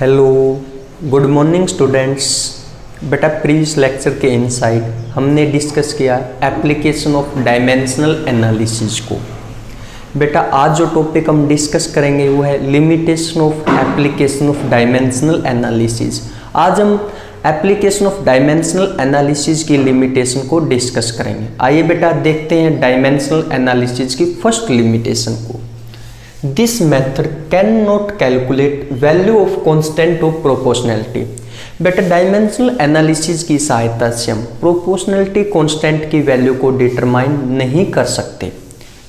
Hello, good morning students. बेटा previous lecture के inside हमने डिस्कस किया एप्लीकेशन ऑफ डायमेंशनल एनालिसिस को। बेटा आज जो टॉपिक हम डिस्कस करेंगे वो है limitation of application of dimensional analysis. आज हम एप्लीकेशन ऑफ डायमेंशनल एनालिसिस की लिमिटेशन को डिस्कस करेंगे। आइए बेटा देखते हैं डायमेंशनल एनालिसिस की फर्स्ट लिमिटेशन को। This method cannot calculate value of constant of proportionality। बेटा डायमेंशनल एनालिसिस की सहायता से हम प्रोपोर्शनलिटी कांस्टेंट की वैल्यू को डिटरमाइन नहीं कर सकते।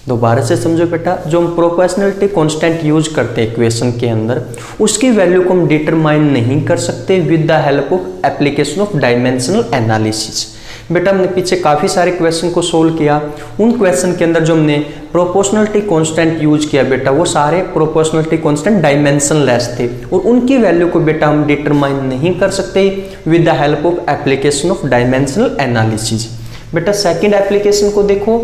दोबारा से समझो बेटा, जो हम प्रोपोर्शनलिटी कांस्टेंट यूज करते हैं इक्वेशन के अंदर, उसकी वैल्यू को हम डिटरमाइन नहीं कर सकते with the help of application of dimensional analysis. बेटा हमने पीछे काफ़ी सारे क्वेश्चन को सोल्व किया। उन क्वेश्चन के अंदर जो हमने प्रोपोर्शनलिटी कांस्टेंट यूज किया बेटा, वो सारे प्रोपोर्शनलिटी कांस्टेंट डायमेंशनलेस थे और उनकी वैल्यू को बेटा हम डिटरमाइन नहीं कर सकते with the help of application of dimensional analysis. बेटा सेकंड एप्लीकेशन को देखो,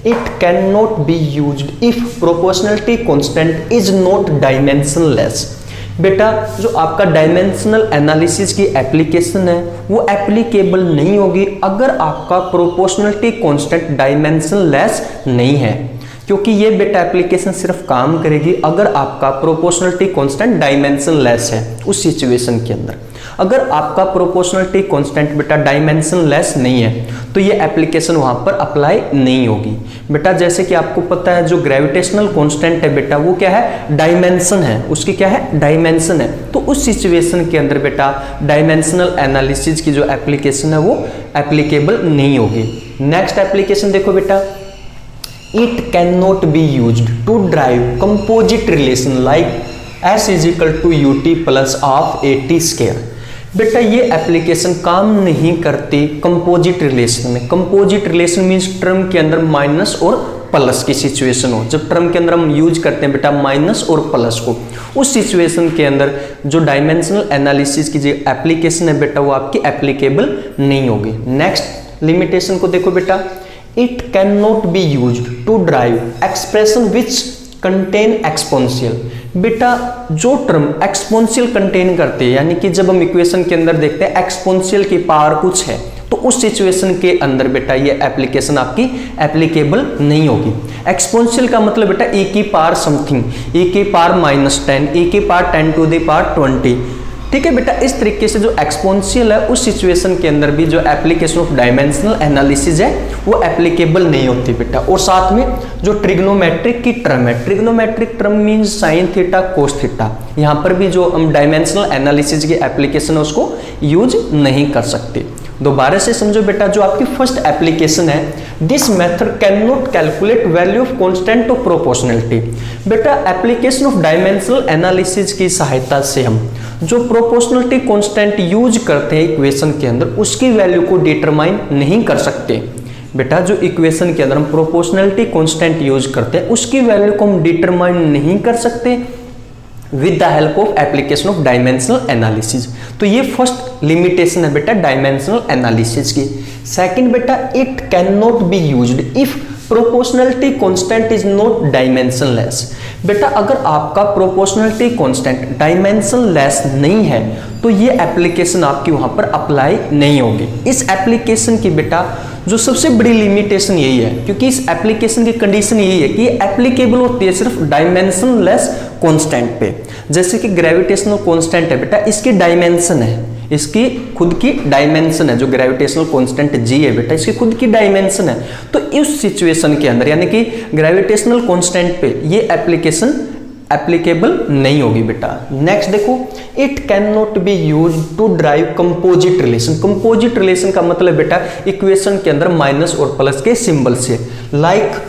it can not be used if proportionality constant is not dimensionless. बेटा जो आपका डायमेंशनल एनालिसिस की एप्लीकेशन है वो एप्लीकेबल नहीं होगी अगर आपका प्रोपोर्शनलिटी कांस्टेंट डायमेंशनलेस नहीं है, क्योंकि ये बेटा एप्लीकेशन सिर्फ काम करेगी अगर आपका प्रोपोर्शनलिटी कांस्टेंट डायमेंशनलेस है। उस सिचुएशन के अंदर अगर आपका प्रोपोर्शनलिटी कांस्टेंट बेटा डायमेंशनलेस नहीं है तो ये एप्लीकेशन वहां पर अप्लाई नहीं होगी। बेटा जैसे कि आपको पता है जो ग्रेविटेशनल कांस्टेंट है बेटा वो क्या है, डायमेंशन है, उसकी क्या है, डायमेंशन है। तो उस सिचुएशन के अंदर बेटा डायमेंशनल एनालिसिस की जो एप्लीकेशन है वो एप्लीकेबल नहीं होगी। नेक्स्ट एप्लीकेशन देखो बेटा, it can not be used to derive composite relation like S is equal to UT plus of AT square. बेटा ये एप्लीकेशन काम नहीं करती कंपोजिट रिलेशन में। कंपोजिट रिलेशन मीन्स टर्म के अंदर माइनस और प्लस की सिचुएशन हो। जब टर्म के अंदर हम यूज करते हैं बेटा माइनस और प्लस को, उस सिचुएशन के अंदर जो डायमेंशनल एनालिसिस की जो एप्लीकेशन है बेटा वो आपकी एप्लीकेबल नहीं होगी। नेक्स्ट लिमिटेशन को देखो बेटा, it can not be used to derive expression which contain exponential. बेटा जो टर्म एक्सपोनेंशियल कंटेन करते हैं, यानी कि जब हम इक्वेशन के अंदर देखते हैं एक्सपोनेंशियल की पावर कुछ है, तो उस सिचुएशन के अंदर बेटा ये एप्लीकेशन आपकी एप्लीकेबल नहीं होगी। एक्सपोनेंशियल का मतलब बेटा e की पावर समथिंग, e की पावर -10, e की पावर 10 टू द पावर 20। ठीक है बेटा, इस तरीके से जो एक्सपोनेंशियल है उस सिचुएशन के अंदर भी जो एप्लीकेशन ऑफ डायमेंशनल एनालिसिस है वो एप्लीकेबल नहीं होती बेटा। और साथ में जो ट्रिग्नोमेट्रिक की टर्म है, trigonometric term means sine theta cos theta, यहाँ पर भी जो हम डायमेंशनल एनालिसिस की एप्लीकेशन है उसको यूज नहीं कर सकते। दोबारा से समझो बेटा, जो आपकी फर्स्ट एप्लीकेशन है, this method can not calculate value of constant of proportionality. बेटा एप्लीकेशन ऑफ डायमेंशनल एनालिसिस की सहायता से हम जो प्रोपोर्शनलिटी कांस्टेंट यूज करते हैं इक्वेशन के अंदर उसकी वैल्यू को डिटरमाइन नहीं कर सकते। बेटा जो इक्वेशन के अंदर हम प्रोपोर्शनलिटी कांस्टेंट यूज करते हैं उसकी वैल्यू को हम डिटरमाइन नहीं कर सकते with the help of application of dimensional analysis. तो ये फर्स्ट लिमिटेशन है बेटा डायमेंशनल एनालिसिस की। सेकंड बेटा, it can not be used if proportionality constant is not dimensionless. बेटा अगर आपका प्रोपोर्शनलिटी कांस्टेंट डायमेंशनलेस नहीं है तो ये एप्लीकेशन आपकी वहां पर अप्लाई नहीं होगी। इस एप्लीकेशन की बेटा जो सबसे बड़ी लिमिटेशन यही है, क्योंकि इस एप्लीकेशन की कंडीशन यही है कि एप्लीकेबल होती है सिर्फ डायमेंशनलेस कांस्टेंट पे। जैसे कि ग्रेविटेशनल कांस्टेंट है बेटा, इसकी डायमेंशन है, इसकी खुद की डायमेंशन है। जो ग्रेविटेशनल कांस्टेंट G है बेटा, इसकी खुद की डायमेंशन है। तो इस सिचुएशन के अंदर यानी कि ग्रेविटेशनल कांस्टेंट पे ये एप्लीकेशन एप्लीकेबल नहीं होगी बेटा। नेक्स्ट देखो, it can not be use to derive composite relation. Composite relation का मतलब बेटा इक्वेशन के अंदर माइनस और प्लस के सिंबल से, like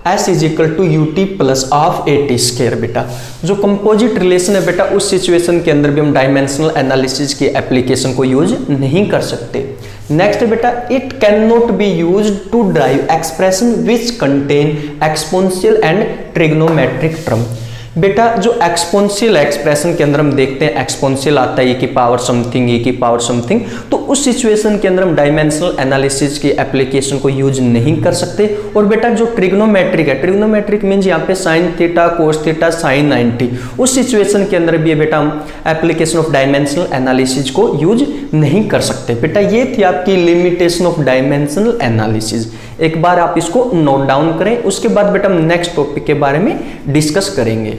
S is equal to UT plus of AT square. बेटा जो कंपोजिट रिलेशन है बेटा उस सिचुएशन के अंदर भी हम डायमेंशनल एनालिसिस की एप्लीकेशन को यूज नहीं कर सकते। नेक्स्ट बेटा, it can not be use to derive expression which contain exponential and trigonometric term. बेटा जो एक्सपोनेंशियल एक्सप्रेशन के अंदर हम देखते हैं एक्सपोनेंशियल आता है e की पावर समथिंग, तो उस सिचुएशन के अंदर हम डायमेंशनल एनालिसिस की एप्लीकेशन को यूज नहीं कर सकते। और बेटा जो ट्रिग्नोमेट्रिक है, ट्रिग्नोमेट्रिक मीन्स यहाँ पे sine theta cos theta sine 90, उस सिचुएशन के अंदर भी बेटा हम एप्लीकेशन ऑफ डायमेंशनल एनालिसिस को यूज नहीं कर सकते। बेटा ये थी आपकी लिमिटेशन ऑफ डायमेंशनल एनालिसिस। एक बार आप इसको नोट डाउन करें, उसके बाद बेटा हम नेक्स्ट टॉपिक के बारे में डिस्कस करेंगे।